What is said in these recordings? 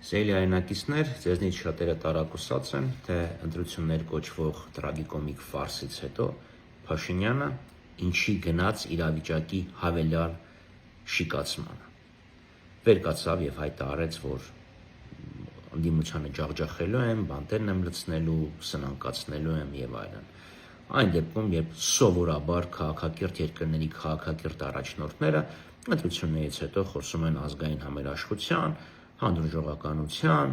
Սիրելի հայրենակիցներ, ձեզնից շատերը տարակուսած են, թե ընտրություններ կոչվող տրագիկոմիկ ֆարսից հետո Փաշինյանը ինչի գնաց իրավիճակի հավելյալ շիկացմանը։ Վեր կացավ եւ հայտարարեց, որ ընդդիմությանը ջախջախելու եմ, բանտերն եմ լցնելու, սնանկացնելու եմ եւ այլն։ Այն դեպքում, երբ սովորաբար քաղաքակիրթ երկրների քաղաքակիրթ առաջնորդները ընտրություններից հետո խոսում են ազգային համերաշխության, հանդուրժողականության,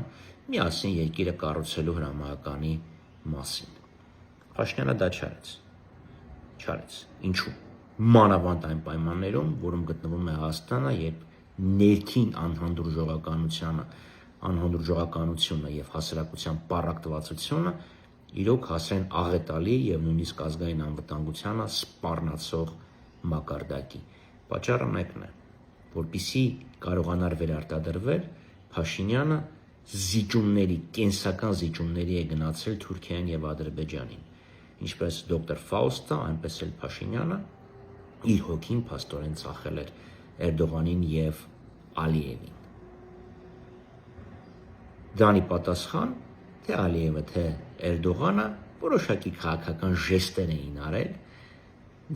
միասին երկիրը կառուցելու հրամայականի մասին։ Փաշինյանը դա չարեց։ Ինչու՞։ Մանավանդ այն պայմաններում, որում գտնվում է Հայաստանը, երբ ներքին անհանդուրժողականությունը եւ հասարակության պառակտվածությունը իրոք հասեն աղետալի եւ նույնիսկ ազգային անվտանգությանը սպառնացող մակարդակի։ Պատճառը մեկն է, որպեսզի կարողանար վերարտադրվել, Փաշինյանը կենսական զիջումների է գնացել Թուրքիային եւ Ադրբեջանին, ինչպես դոկտոր Ֆաուստը, այնպես էլ Փաշինյանը իր հոգին փաստորեն ծախել էր Էրդողանին եւ Ալիևին։ Դանի պատասխան թե Ալիևը, թե Էրդողանը որոշակի քաղաքական ժեստեր էին արել,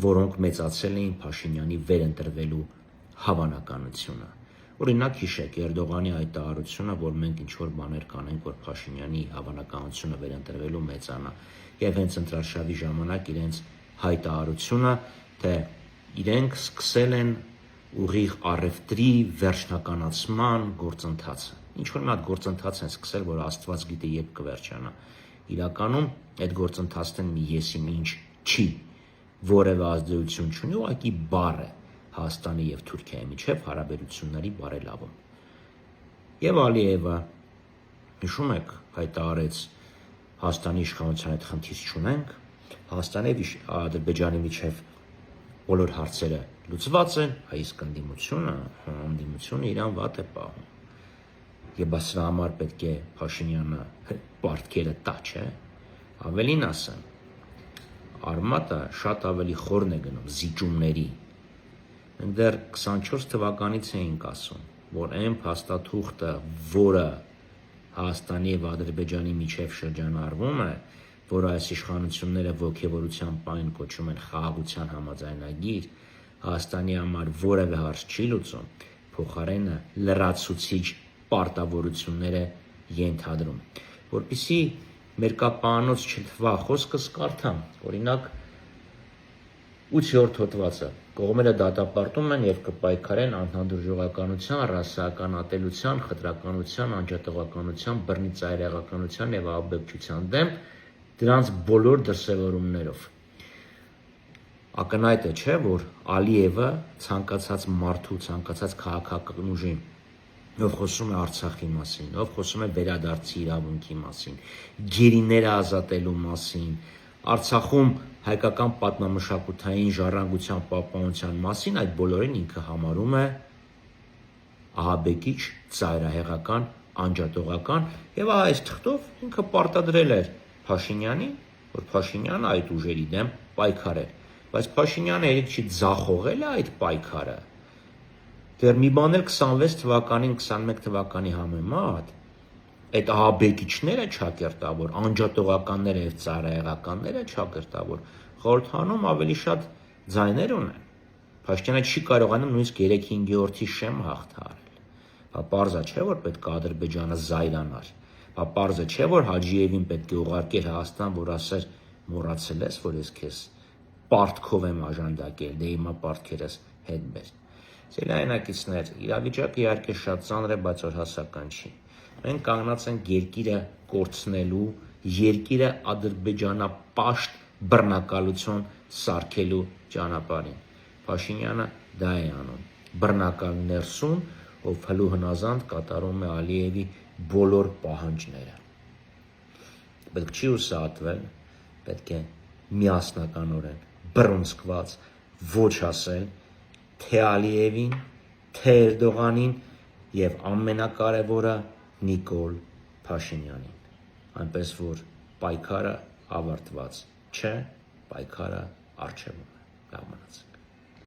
որոնք մեծացել էին Փաշինյանի վերընտրվելու հավանականությունը։ Օրինակ հիշեք Էրդողանի հայտարարությունը, որ մենք ինչ-որ բաներ կանենք, որ Փաշինյանի հավանականությունը վերընտրվելու մեծանա, եւ հենց ընտրարշավի ժամանակ իրենց հայտարարությունը, թե իրենք սկսել են ուղիղ առևտրի վերջնականացման գործընթացը։ Ինչ-որ մի հատ գործընթաց են սկսել, որ Աստված գիտե երբ կվերջանա։ Իրականում այդ գործընթացն մի եսի ինչ չի, որևէ ազդեցություն չունի, ուղղակի բառ է Հայաստանի եւ Թուրքիայի միջև հարաբերությունների բարելավում։ Եվ Ալիևը, հիշում եք, հայտարարեց Հայաստանի իշխանության հետ խնդիր չունենք, Հայաստանի եւ Ադրբեջանի միջև բոլոր հարցերը լուծված են, իսկ ընդդիմությունը իրան վատ է պահում։ Եվ սրա համար պետք է Փաշինյանը պարտքերը տա, չէ։ Ավելին ասեմ, արմատը շատ ավելի խորն է գնում զիջումների։ Մենք դեռ 24 թվականից էինք ասում, որ այն փաստաթուղթը, որը Հայաստանի եւ Ադրբեջանի միջև շրջանառվում է, որ այս իշխանությունները ոգևորության պայն կոչում են խաղաղության համաձայնագիր, Հայաստանի համար որևէ հարց չի լուծում, փոխարենը լրացուցիչ պարտավորություններ է ենթադրում։ Որպեսզի մերկապահանոց չթվա խոսքս կարդամ, օրինակ 8-րդ հոդվածը. կողմերը դատապարտում են եւ կպայքարեն անհանդուրժողականության, ռասայական ատելության, խտրականության, անջատողականության, բռնի ծայրահեղականության եւ ահաբեկչության դեմ դրանց բոլոր դրսեւորումներով։ Ակնհայտ է, չէ, որ Ալիևը ցանկացած մարդու, ցանկացած քաղաքական ուժի, ով խոսում է Արցախի մասին, ով խոսում է վերադարձի իրավունքի մասին, գերիները ազատելու մասին, Արցախում հայկական պատմամշակութային ժառանգության պահպանության մասին, այդ բոլորին ինքը համարում է ահաբեկիչ, ծայրահեղական, անջատողական եւ այս թղթով ինքը պարտադրել էր Փաշինյանին, որ Փաշինյանը այդ ուժերի դեմ պայքարել, բայց Փաշինյանը երեք չի ձախողել է այդ պայքարը։ Դեռ մի բան էլ 26 թվականին, 21 թվականի համեմատ այդ ահաբեկիչները չակերտավոր, անջատողականները եւ ծայրահեղականները չակերտավոր խորհրդանում ավելի շատ ձայներ ունեն։ Փաշինյանը չի կարողանում նույնիսկ 3-5-րդի շեմ հաղթահարել։ Բա պարզա չէ, որ պետք է Ադրբեջանը զայրանար։ Բա պարզը չէ, որ Հաջիևին պետք է ուղարկել Հայաստան, որ ասեր մոռացել ես, որ ես քեզ պարտքով եմ աժանդակել, դե հիմա պարտքերս հետ բեր։ Սիրելի հայրենակիցներ, իրավիճակը իհարկե շատ ծանր է, բայց օրհասական չի։ Մենք կանգնած ենք երկիրը կորցնելու, երկիրը ադրբեջանապաշտ բռնակալություն սարքելու ճանապարհին։ Փաշինյանը դա է անում։ Բռնակալ ներսում, ով հլու հնազանդ կատարում է Ալիևի բոլոր պահանջները։ Պետք չի ուսահատվել, պետք է միասնականորեն բռունցքված ոչ ասել թե Ալիևին, թե Էրդողանին եւ ամենակարևորը Նիկոլ Փաշինյանին, այնպես որ պայքարը ավարտված չէ, պայքարը առջևում է։ Լավ մնացեք։